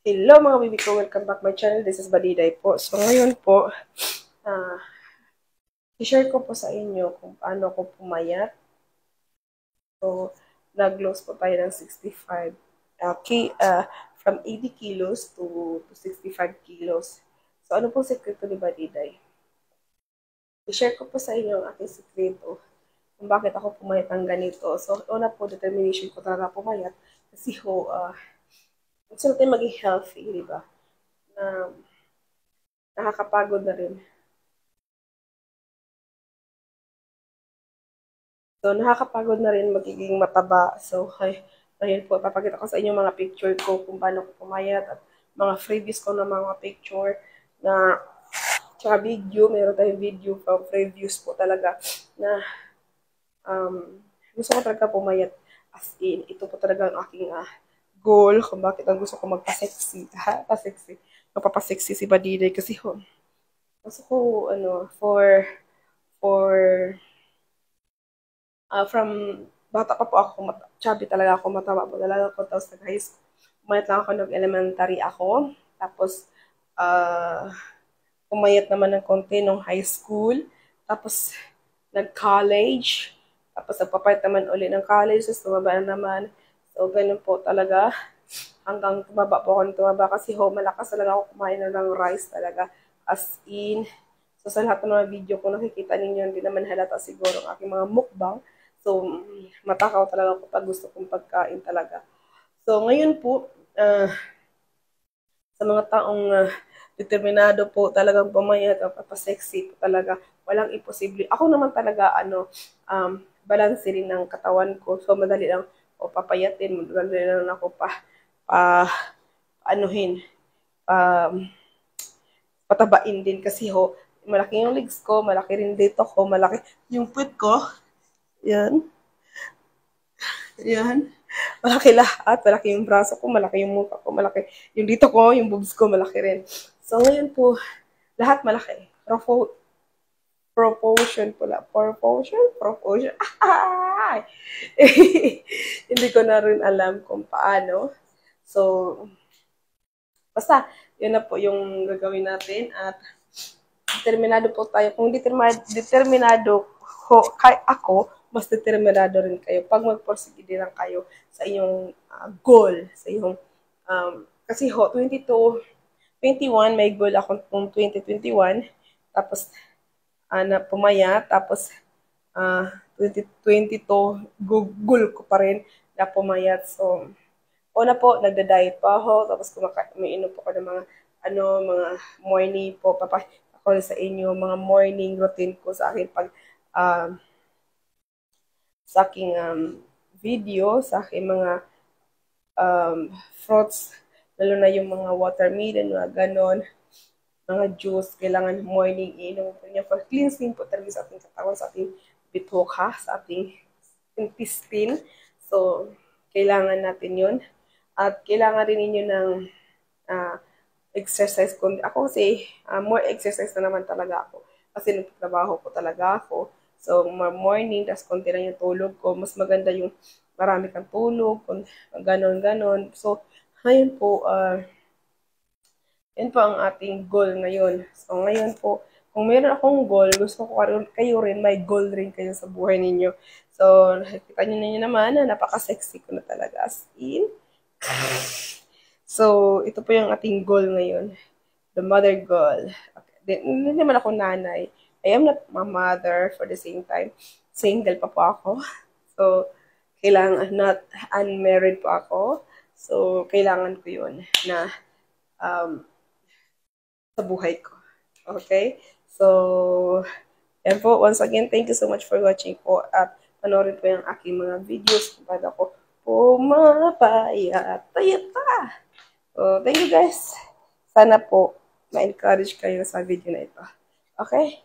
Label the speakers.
Speaker 1: Hello mga baby ko, welcome back my channel. This is Badiday po. So ngayon po, i-share ko po sa inyo kung paano ko pumayat. So, nag-lose po tayo ng 65. From 80 kilos to 65 kilos. So ano pong sekreto ni Badiday? I-share ko po sa inyo ang aking sekreto kung bakit ako pumayat ng ganito. So, una po, determination ko talaga pumayat. Kasi gusto natin maging healthy, di ba? Nakakapagod na rin. So, nakakapagod na rin magiging mataba. So, ngayon po, papakita ko sa inyo mga picture ko kung paano ko pumayat at mga freebies ko na mga picture na tsaka video. Meron tayong video from previews po talaga na gusto ko talaga pumayat. As in, ito po talaga ang aking goal kung bakit ang gusto ko magpa-sexy. Pa-sexy. Magpapa-sexy si Badiday kasi gusto ko, for from bata pa po ako, chubby talaga ako, mataba po talaga ako. Tapos nag-high school, umayat lang ako, nag-elementary ako. Tapos, umayat naman ng konti nung high school. Tapos, nag-college. Tapos, nagpapalit naman uli ng college. Tapos, tumaba na naman. So, ganun po talaga. Hanggang tumaba po ako ng tumaba kasi malakas talaga ako kumain ng rice talaga. As in, so sa lahat ng mga video ko nakikita ninyo, hindi naman halata siguro ang aking mga mukbang. So, matakaw talaga ako pag gusto kong pagkain talaga. So, ngayon po, sa mga taong determinado po talagang pumayat o papasexy po talaga, walang imposible. Ako naman talaga, balance rin ng katawan ko. So, madali lang o papayatin, madali lang ako patabain din kasi malaki yung legs ko, malaki rin dito ko, malaki yung puwet ko. Yan. Yan. Malaki lahat. Malaki yung braso ko, malaki yung mukha ko, malaki yung dito ko, yung boobs ko, malaki rin. So, ngayon po, lahat malaki. Proportion pala. Proportion. Ay! Hindi ko na rin alam kung paano. So, basta, yun na po yung gagawin natin. At, determinado po tayo. Kung determinado ako, mas determinado rin kayo. Pag magporsige din lang kayo sa inyong goal, sa inyong, kasi 21, may goal ako kung 2021, tapos, na pumaya, tapos, 2022, goal ko pa rin na pumayat. So, una po, nagda-diet pa ako, tapos umiinom po ako ng mga morning po, ako sa inyo, mga morning routine ko sa akin pag, sa aking video, sa aking mga fruits, lalo na yung mga watermelon, mga ganon, mga juice, kailangan morning inom po niya for cleansing po talaga sa ating katawan, sa ating bituka, sa ating intestine. So, kailangan natin yun. At kailangan rin ninyo ng exercise. Ako kasi, more exercise na naman talaga ako. Kasi nagtatrabaho ko talaga ako. So, morning, tas konti lang yung tulog ko. Mas maganda yung marami kang tulog, kung ganon-ganon. So, ngayon po, yun po ang ating goal ngayon. So, ngayon po, kung meron akong goal, gusto ko kayo rin, may goal rin kayo sa buhay ninyo. So, nakikita nyo naman na napaka-sexy ko na talaga. As in. So, ito po yung ating goal ngayon. The mother goal. Okay. Hindi naman ako nanay. I am not a mother for the same time. Single pa po ako. So, kailangan, not unmarried po ako. So, kailangan ko yun na sa buhay ko. Okay? So, yan po. Once again, thank you so much for watching po. At panoorin po yung aking mga videos kung paano ako pumapayat. Tayata! So, thank you guys. Sana po ma-encourage kayo sa video na ito. Okay?